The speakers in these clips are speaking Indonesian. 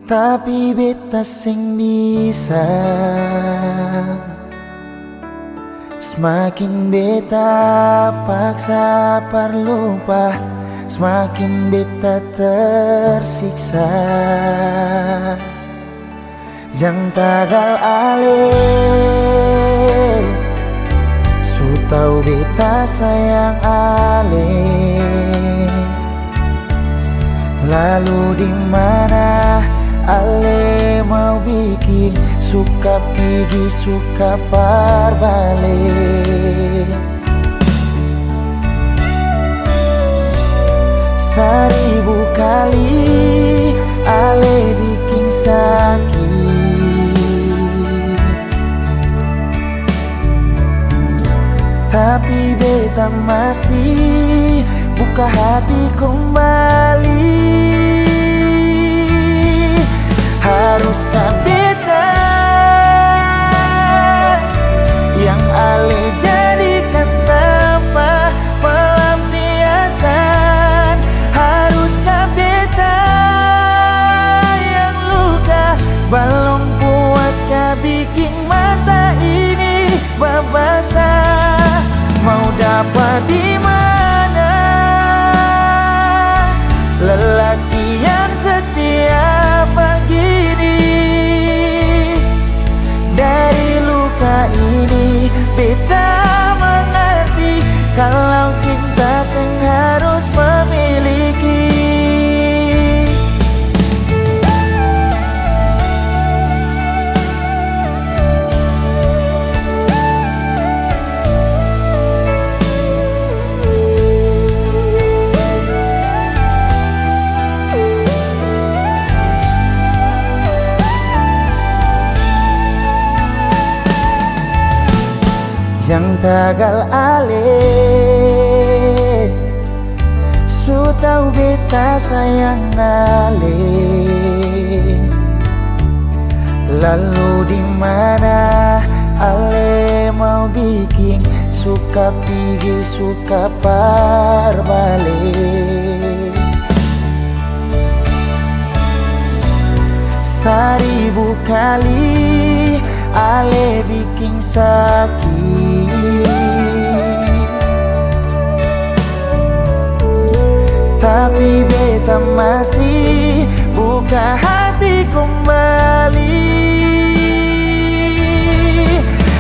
Tapi beta sing bisa. Semakin beta paksa parlupa, semakin beta tersiksa. Jang tagal ale, su tau beta sayang ale. Lalu di mana ale mau bikin suka pergi suka parbalik. Seribu kali ale bikin sakit, tapi beta masih buka hati kembali. Haruskah beta yang ale jadikan tanpa pelampiasan? Haruskah beta yang luka belum puaskah bikin mata ini babasa? Mau dapat di mana lelaki yang setia begini? Dari luka ini beta mengerti kalau cinta sing harus memiliki. Jang tagal ale, su tau beta sayang ale. Lalu di mana ale mau bikin suka pergi suka parbalik. Seribu kali ale bikin sakit, tapi beta masih buka hati kembali.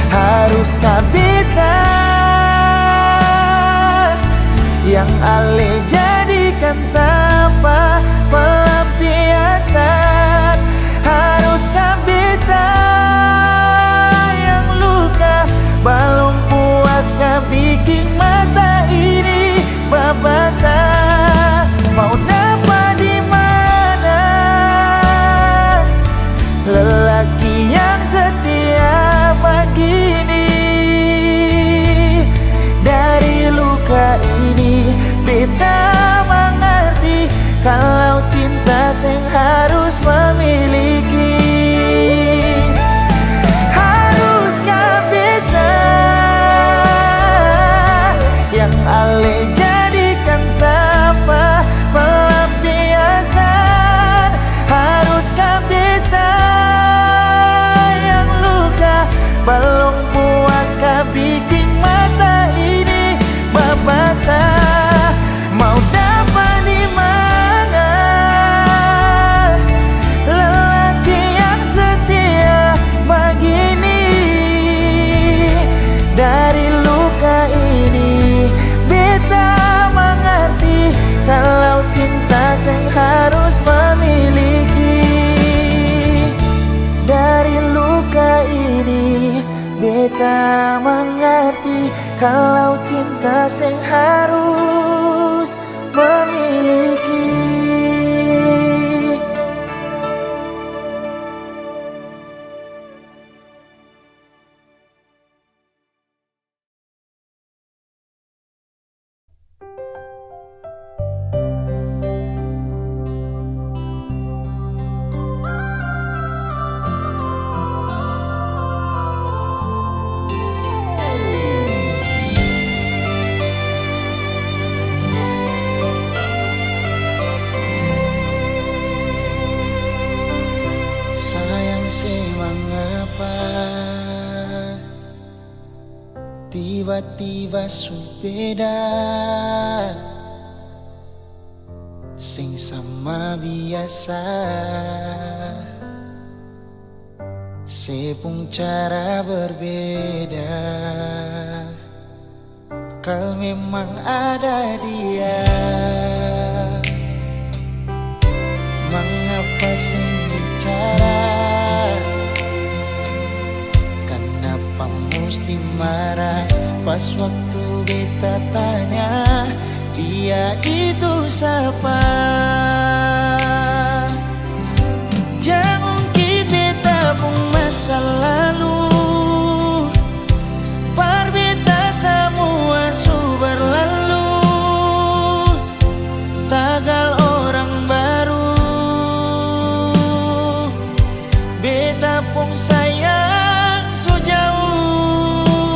Haruskah beta yang ale jadikan tanpa pelampiasan? Haruskah beta yang luka belum puaskah bikin mata ini babasa? Mau dapat di mana lelaki yang setia begini? Dari luka ini beta mengerti kalau cinta sing harus memiliki. Haruskah beta yang ale jadikan tanpa pelampiasan? Haruskah beta yang luka belum puaskah bikin mata ini babasa? Mau dapat di mana sih mengapa tiba-tiba beda sing sama biasa sepung cara berbeda. Kal memang ada dia, mengapa sing bicara? Kenapa mesti marah pas waktu beta tanya dia itu siapa? Jangan ungkit beta pun masa lalu, par beta semua su berlalu, tagal orang baru. Beta pun sayang su jauh,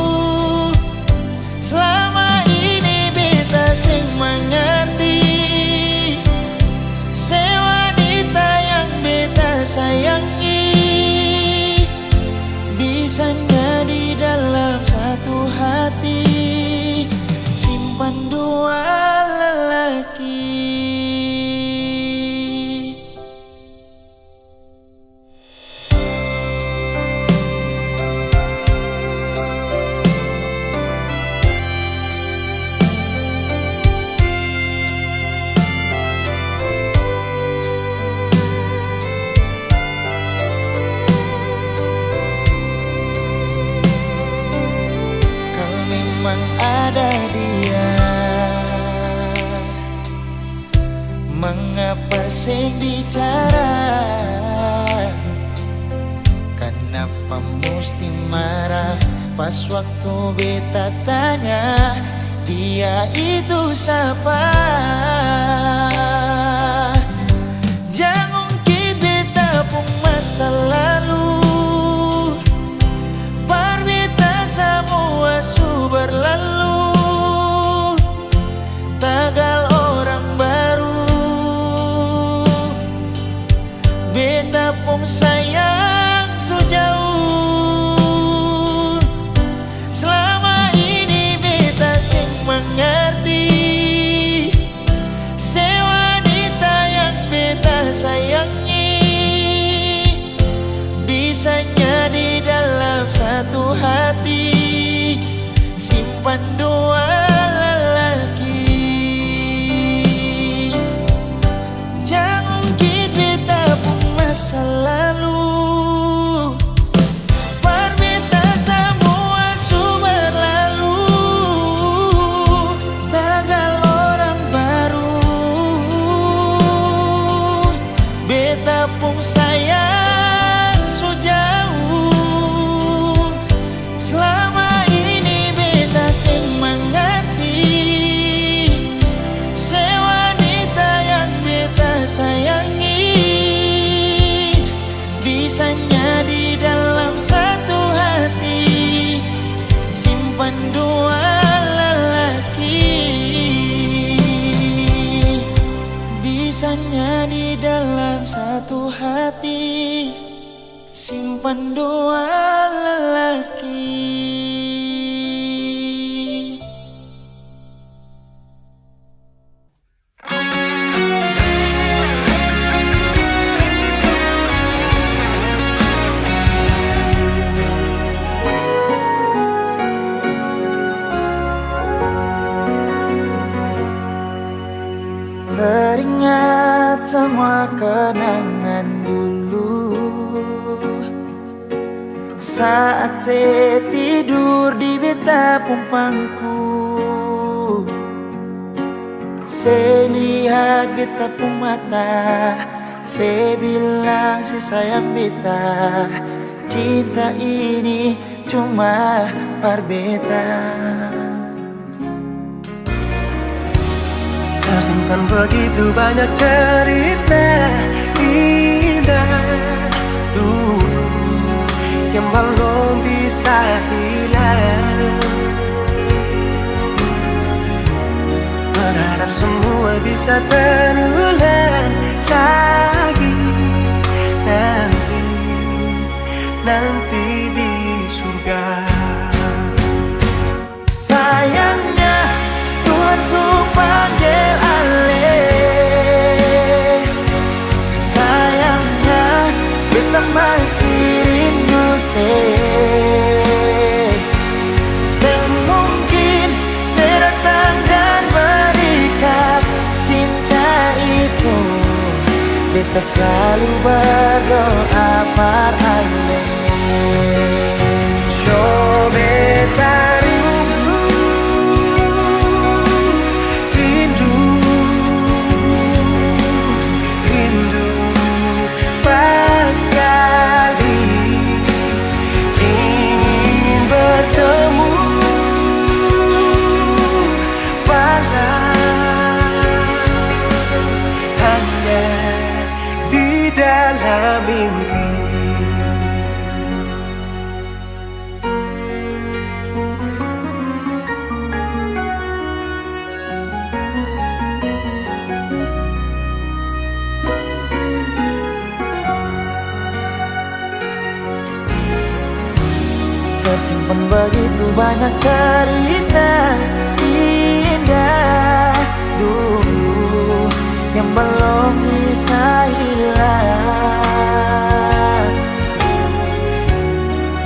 selama ini beta sing mengerti se wanita yang beta sayangi bisanya di dalam satu hati simpan dua lelaki. Memang ada dia, mengapa sing bicara? Kenapa mesti marah pas waktu beta tanya dia itu siapa? Jangan ungkit beta pun masa lalu, par beta semua su berlalu, tagal orang baru. Beta pun sayang su jauh, selama ini beta sing mengerti se wanita yang beta sayangi bisanya di dalam satu hati simpan dua lelaki. Jangan ungkit beta pun masa lalu, par beta semua su berlalu, tagal orang baru. Beta pun sayang su jauh, selama ini beta sing mengerti se wanita yang beta sayangi bisanya di dalam satu hati simpan dua lelaki. Bisanya di dalam satu hati simpan dua lelaki. Teringat semua kenangan dulu saat saya tidur di beta pumpangku. Saya lihat beta pun mata, saya bilang si sayang beta, cinta ini cuma par beta. Tersimpan begitu banyak cerita indah dulu yang belum bisa hilang. Berharap semua bisa terulang lagi nanti. selalu berdoa par ale. Beta rindu, rindu, rindu pas kali ingin bertemu, walau hanya di dalam mimpi. Tersimpan begitu banyak cerita indah dulu yang belum bisa hilang.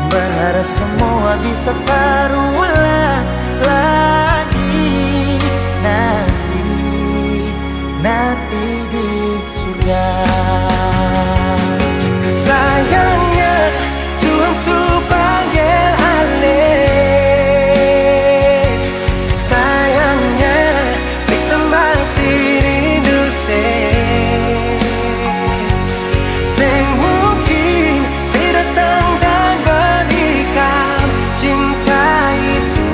Berharap semua bisa terulang lagi nanti di surga. Sayangnya Tuhan panggil ale. Sayangnya kita masih rindu sing mungkin saya datang dan berikan cinta itu.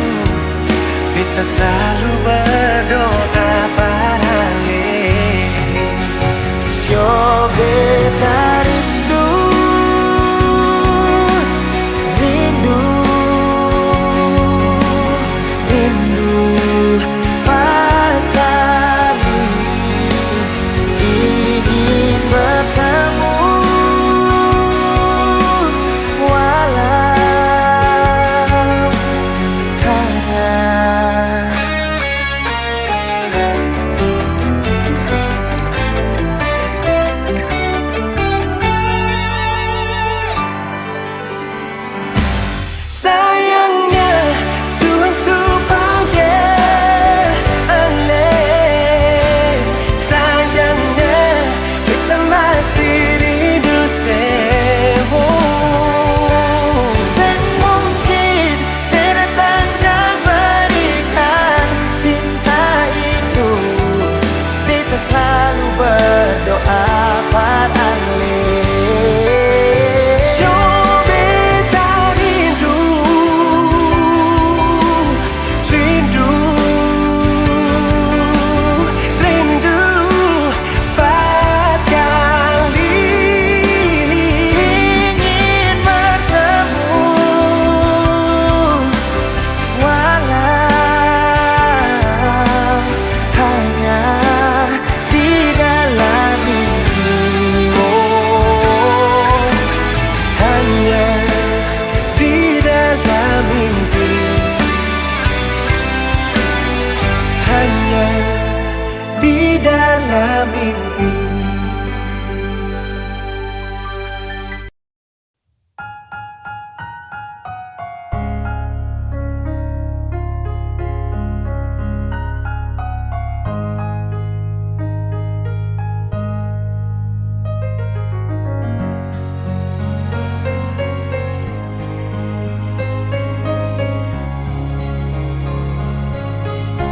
Kita selalu berdoa parale. Yo beta rindu, pas kali ingin bertemu, walau sayangnya Tuhan panggil ale. Sayangnya kita masih rindu mungkin saya datang dan berikan cinta itu. Kita selalu berdoa par ale. di dalam mimpi.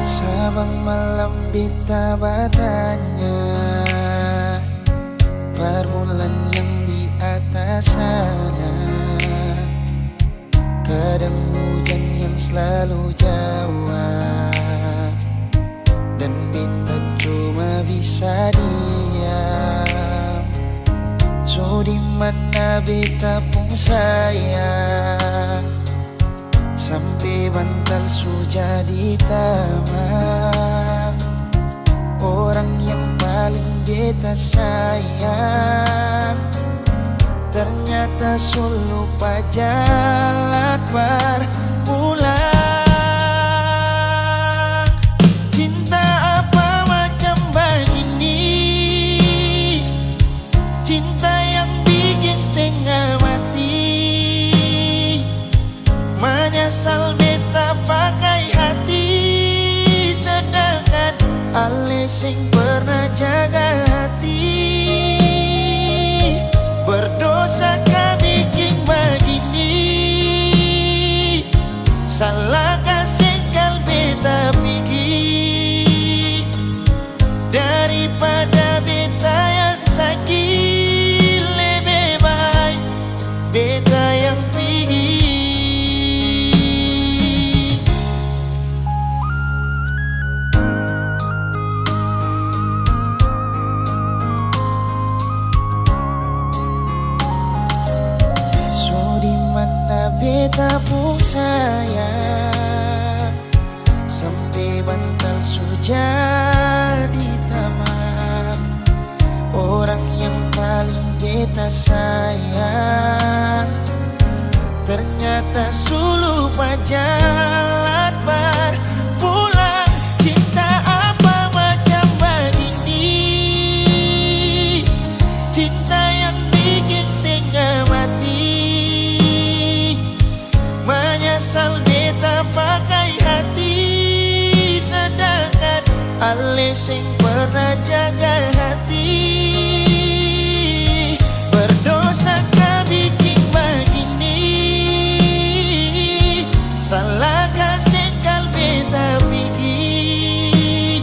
Sabang malam bita batanya, permulaan yang di atas sana, kadang hujan yang selalu jawab, dan bita cuma bisa diam. So di mana bita pun sayang, sampai bantal sudah di taman. Orang yang paling beta sayang ternyata sulu pajalan berpulang. Cinta apa macam begini, cinta yang bikin setengah mati. Menyesal beta pakai hati, sedangkan ale sing pernah jaga hati. beta pun sayang sampai bantal sudah di taman. Orang yang paling beta sayang ternyata lupa jalan pulang. Cinta apa macam begini? Cinta yang bikin setengah mati. Menyesal beta pakai hati, sedangkan ale sing pernah jaga hati. Berdosa kah bikin begini? Salah kasih kal beta pergi,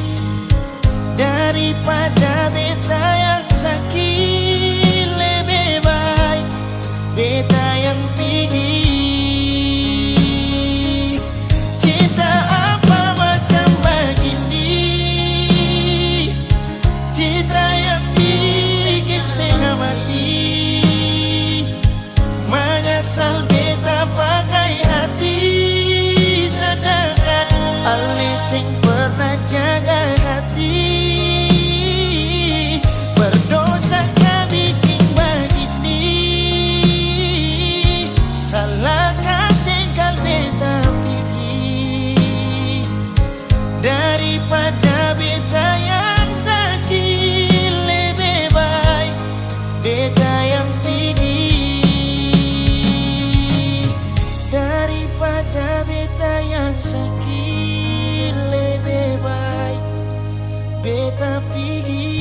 daripada beta yang sakit. Lebih baik beta yang pergi. Cinta apa macam begini? Cinta yang bikin setengah mati. Menyesal beta pakai hati, sedangkan ale sing pernah jaga hati. Berdosa kah bikin begini? Salah kasih kal beta pergi, daripada beta yang sakit. Lebih baik beta yang pergi, daripada beta yang sakit. Lebih baik beta pergi.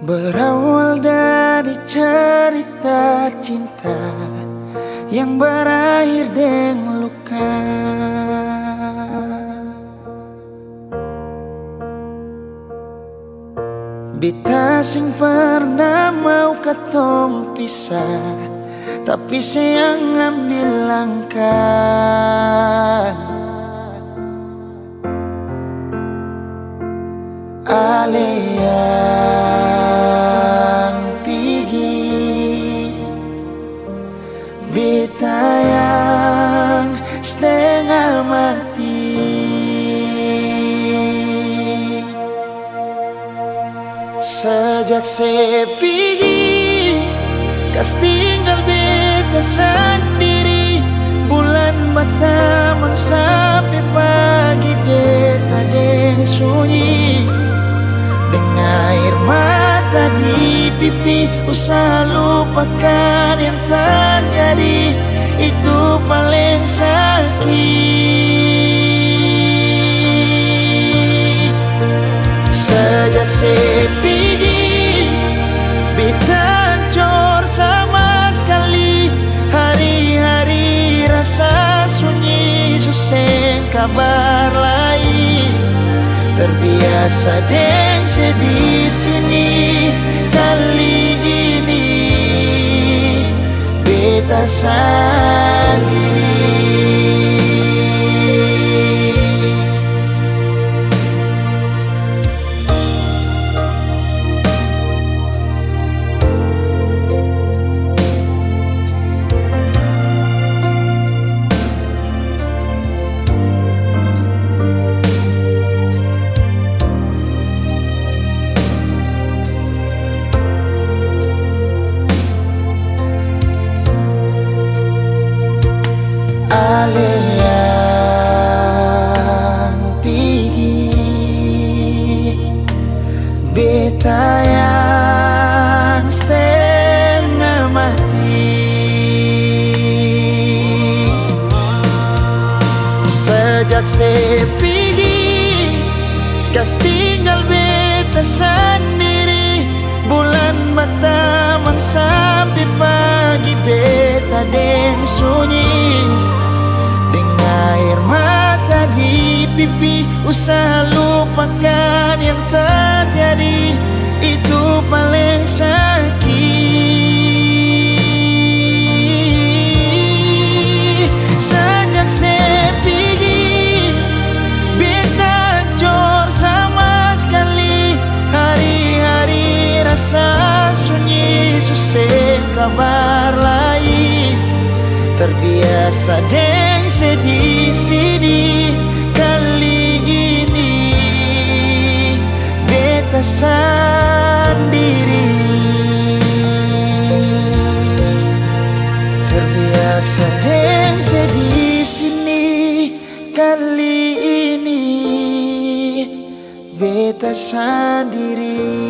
Berawal dari cerita cinta yang berakhir dengan luka. Beta sing pernah mau katong pisah, tapi sayang ambil langkah. Ale yang pergi, beta yang setengah mati. Sejak saya pergi, kas tinggal beta sendiri. Bulan berteman sampai pagi, beta deng sunyi. Dengan air mata di pipi, usaha lupakan yang terjadi. Itu paling sakit. Sejak saya pergi, beta hancur sama sekali. Hari-hari rasa sunyi, susah kabar lain. Terbiasa dengan sedih sini. Kali ini beta sendiri. Ale yang pergi, beta yang setengah mati. Sejak saya pergi, Kas tinggal beta sendiri, bulan matamang sampai pagi beta deng sunyi. Dengan air mata di pipi, usaha lupakan yang terjadi, itu paling sakit. Sejak saya pergi, beta jor sama sekali. Hari-hari rasa sunyi, susah kabar lain. Terbiasa deng sedih sini, kali ini beta sendiri. Terbiasa deng sedih sini, kali ini beta sendiri.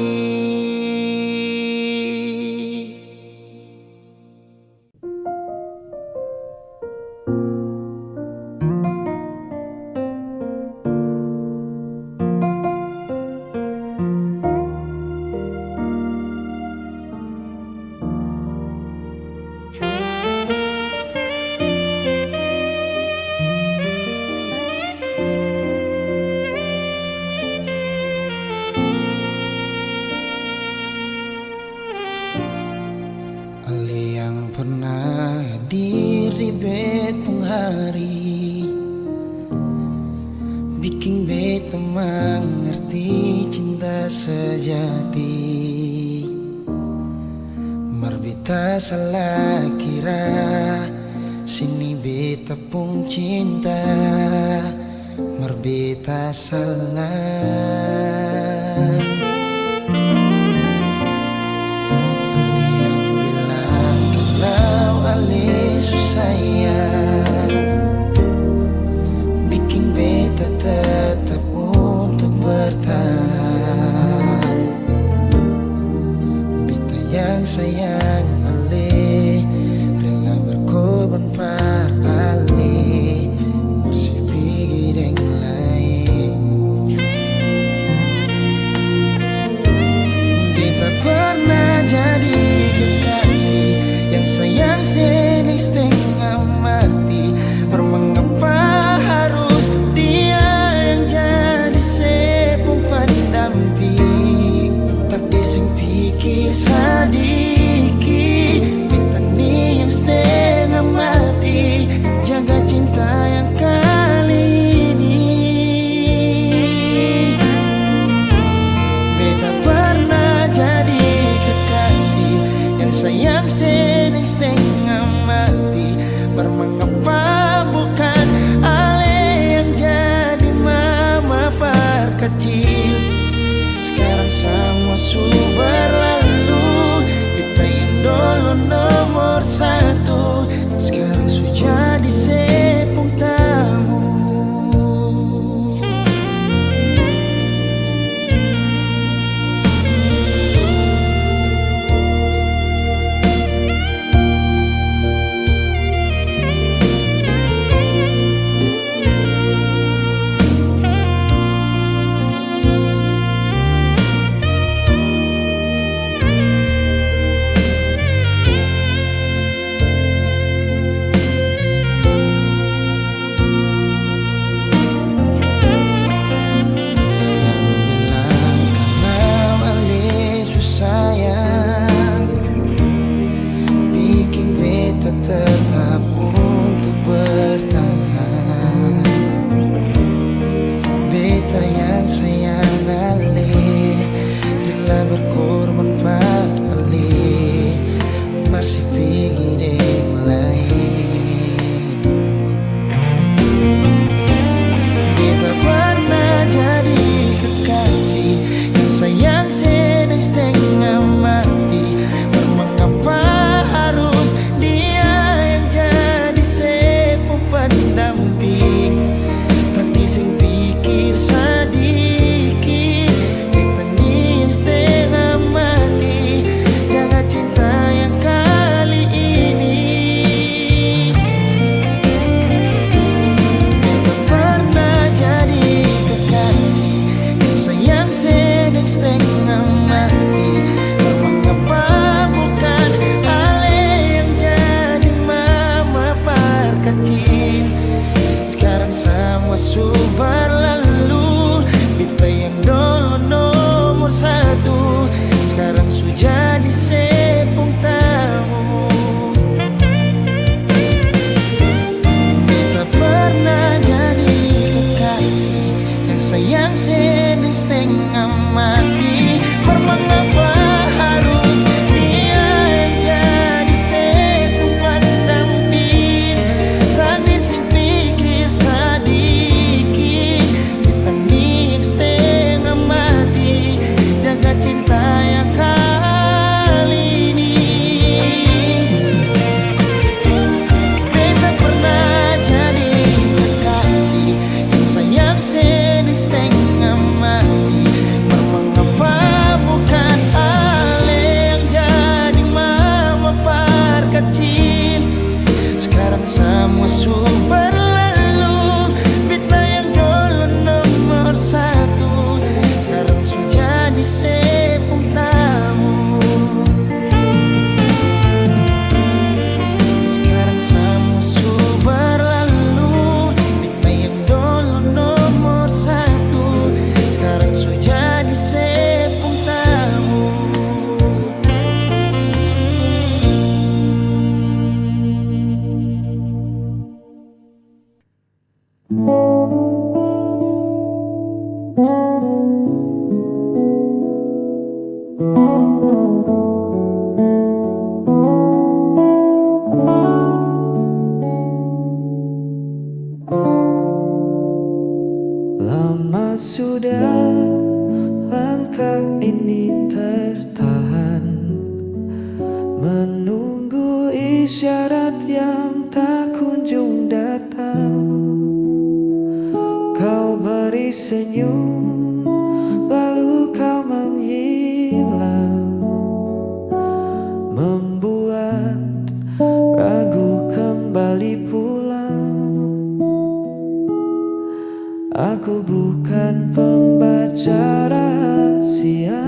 Bikin beta mengerti cinta sejati. Marbeta salah kira, sini beta pun cinta. Marbeta salah. Ale yang bilang kalau ale susayang, bikin beta tetap untuk bertahan. Beta yang sayang ale, rela berkorban par ale, bersih pergi dengan lain. musuh berlalu. Beta yang dulu nomor satu sekarang sudah disepung tamu. Beta pernah jadi kekasih yang sayang sedang setengah mati. Mengapa harus dia yang jadi sepung pendamping? Takdir sing pikir sedikit, kita nih yang setengah mati. Jaga cinta yang kali ini. Beta pernah jadi kekasih yang sayang sedang setengah mati. Mengapa bukan Ale yang jadi mama perkecil? Sekarang semua sudah berlalu. Beta yang dulu nomor satu sekarang sudah disepung tamu. Sekarang semua sudah berlalu. Beta yang dulu nomor satu sekarang sudah disepung tamu. Lama sudah langkah ini tertahan, menunggu isyarat yang tak kunjung datang. Kau beri senyum, lalu kau menghilang, membuat ragu kembali pulang. Aku bukan pembaca rahasia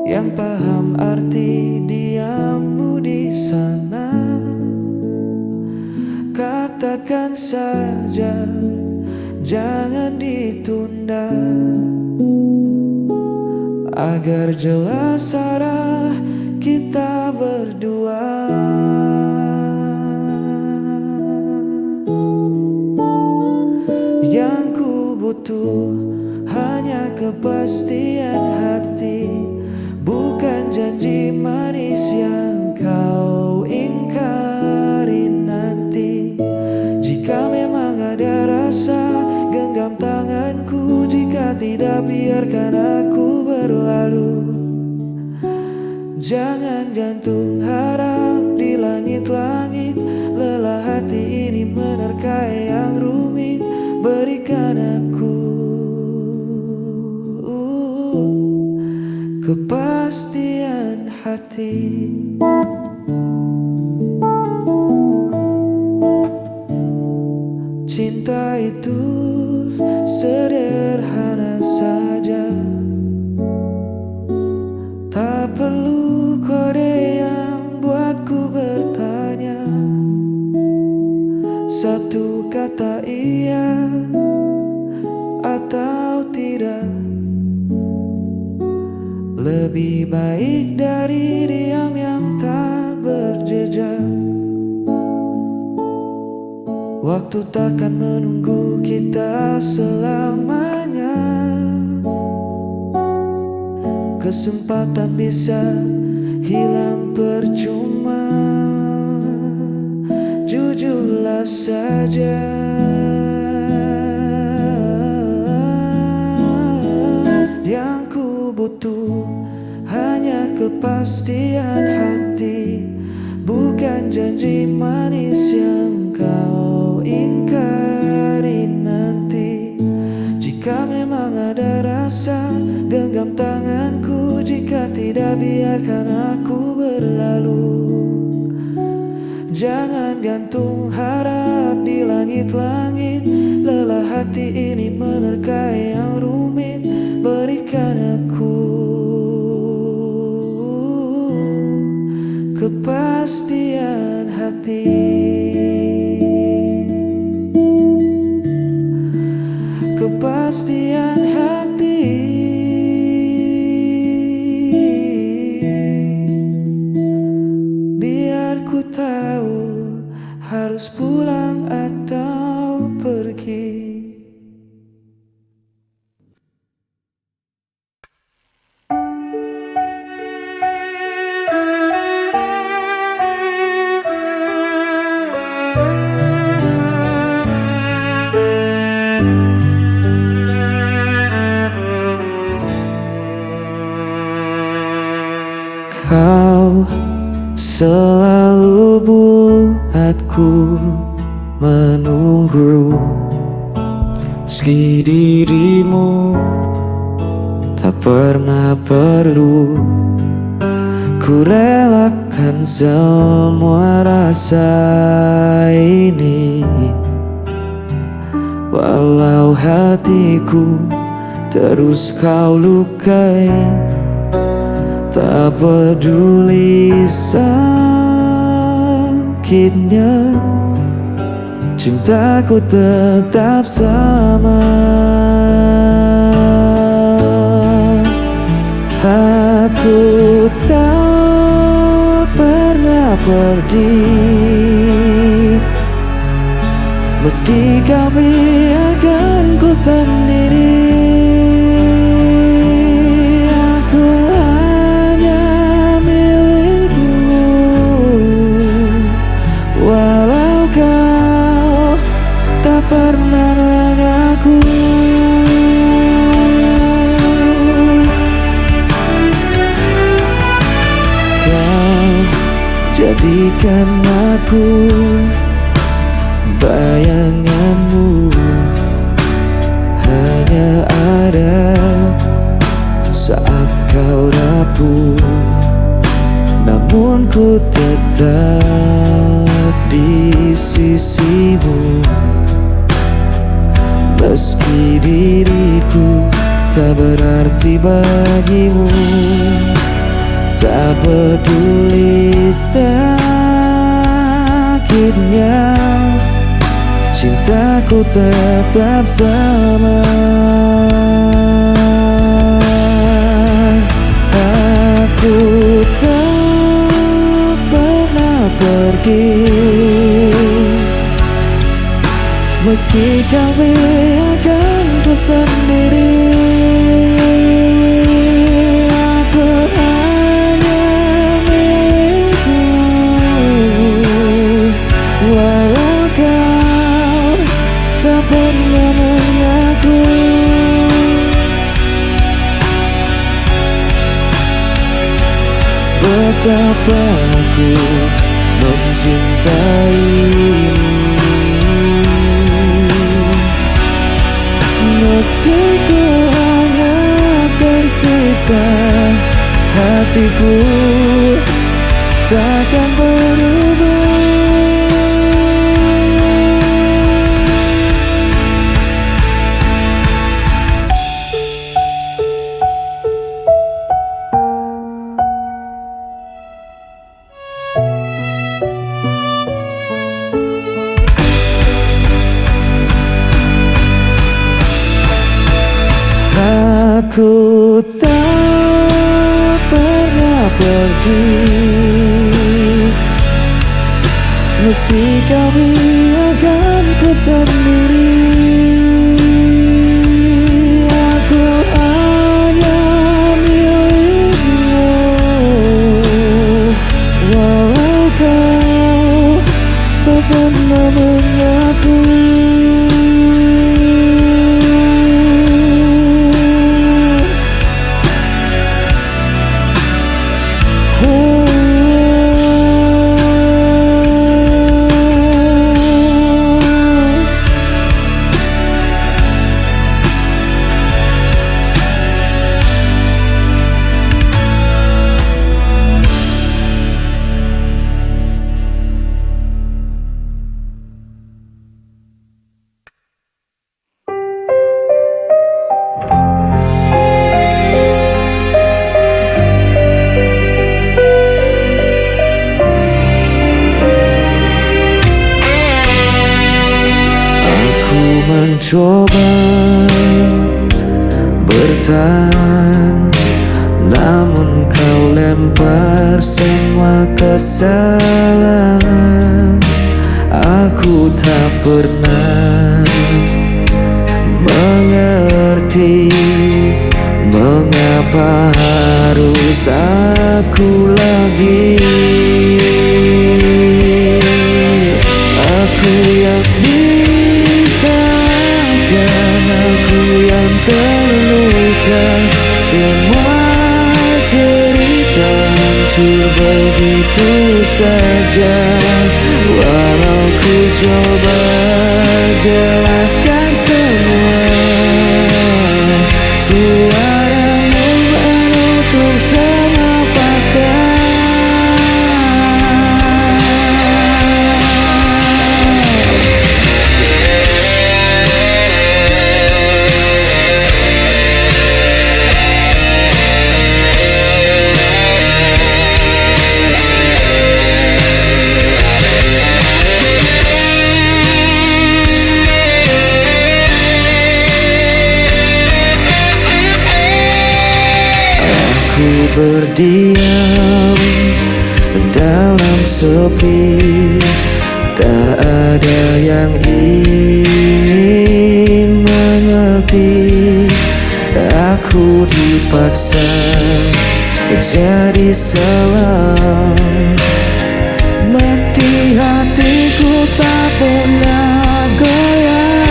yang paham arti diammu di sana. Katakan saja, jangan ditunda, agar jelas arah kita berdua. Yang ku butuh hanya kepastian hati, bukan janji manis yang kau ingkari nanti. Jika memang ada rasa, genggam tanganku. Jika tidak, biarkan aku berlalu. Jangan gantung harap di langit-langit. Lelah hati ini menerka yang rumit. Berikan aku kepastian hati. Cinta itu sederhana saja, tak perlu kode yang buatku bertanya. Satu kata iya atau tidak, lebih baik dari diam yang tak berjejak. Waktu takkan menunggu kita selamanya. Kesempatan bisa hilang percuma. Jujurlah saja, yang ku butuh hanya kepastian hati, bukan janji manis yang kau ingkari nanti. Jika memang ada rasa, genggam tanganku. Jika tidak, biarkan aku berlalu. Jangan gantung harap di langit-langit. Lelah hati ini menerka yang rumit. Berikan aku kepastian hati. kepastian hati. Biar ku tahu harus pulang atau pergi. Kau selalu buatku menunggu, meski dirimu tak pernah perlu. Ku relakan semua rasa ini, walau hatiku terus kau lukai. Tak peduli sakitnya, cintaku tetap sama. Aku tak pernah pergi, meski kau biarkanku sendiri. Pernah mengaku kau jadikan aku bayanganmu, hanya ada saat kau rapuh. Namun ku tetap di sisimu, meski diriku tak berarti bagimu. Tak peduli sakitnya, cintaku tetap sama. Aku tak pernah pergi, meski kau biarkanku sendiri. Aku hanya milikmu, walau kau tak pernah mengaku. Betapa aku mencintaimu, meski ku hanya tersisa hatiku, takkan berubah. Aku tak pernah pergi, meski kau biarkanku sendiri. Aku hanya milikmu, walau kau tak pernah mengaku. Mencoba bertahan, namun kau lempar semua kesalahan. Aku tak pernah mengerti mengapa harus aku lagi. Aku yang disalahkan, aku yang terluka. Semua cerita hancur begitu saja. Walau ku coba jelaskan semua, suaramu menutup semua fakta. Aku berdiam dalam sepi, tak ada yang ingin mengerti. Aku dipaksa jadi selam, meski hatiku tak pernah goyang.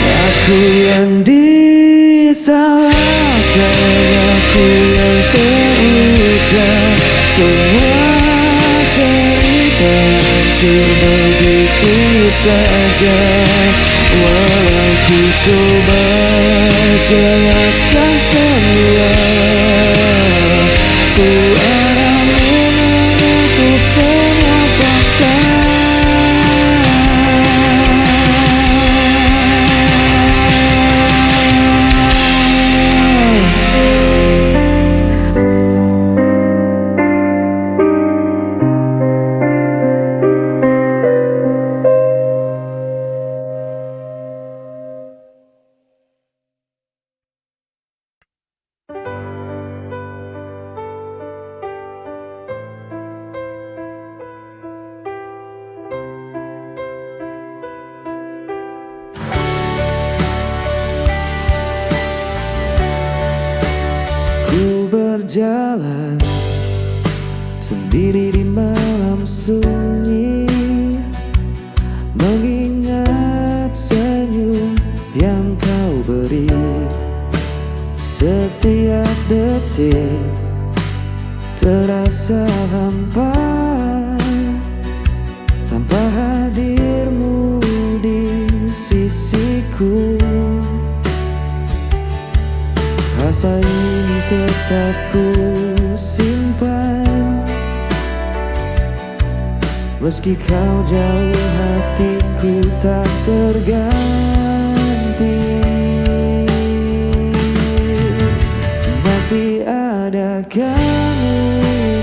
Aku yang disalahkan, aku yang terluka. Semua cerita hancur begitu saja. Walau ku coba jelaskan semua, suaramu menutup semua fakta. Ku berjalan sendiri di malam sunyi, mengingat senyum yang kau beri. Setiap detik terasa hampa tanpa hadirmu di sisiku. Rasa ini tetap ku simpan, meski kau jauh hatiku tak terganti. Masih ada kamu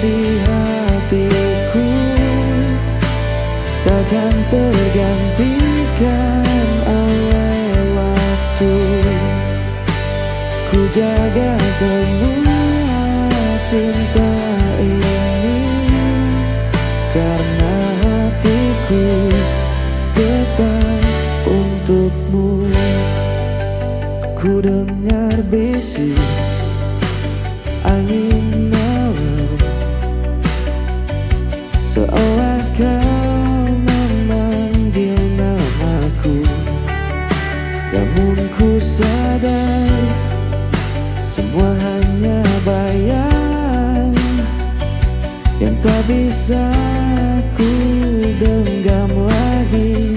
di hatiku, takkan tergantikan oleh waktu. Ku jaga semua cinta ini, karena hatiku tetap untukmu. Ku dengar bisik angin malam, seolah kau memanggil namaku. Namun ku sadar semua hanya bayang yang tak bisa ku genggam lagi.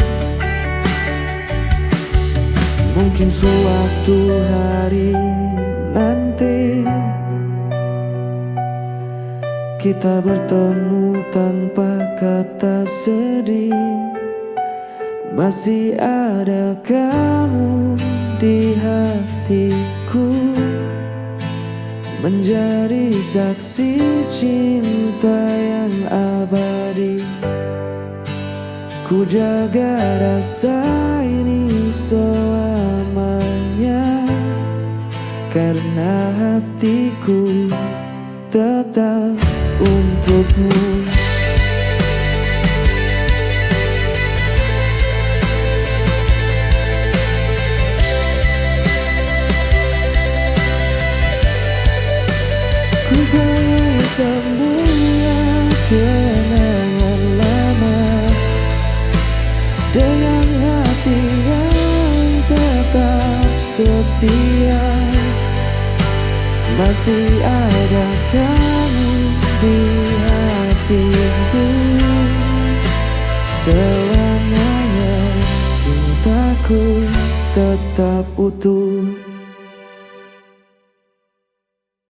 Mungkin suatu hari nanti kita bertemu tanpa kata sedih. Masih ada kamu di hatiku, menjadi saksi cinta yang abadi. Ku jaga rasa ini selamanya, karena hatiku tetap untukmu. Ku bawa semua kenangan lama dengan hati yang tetap setia. Masih ada kamu di hatiku, selamanya cintaku tetap utuh.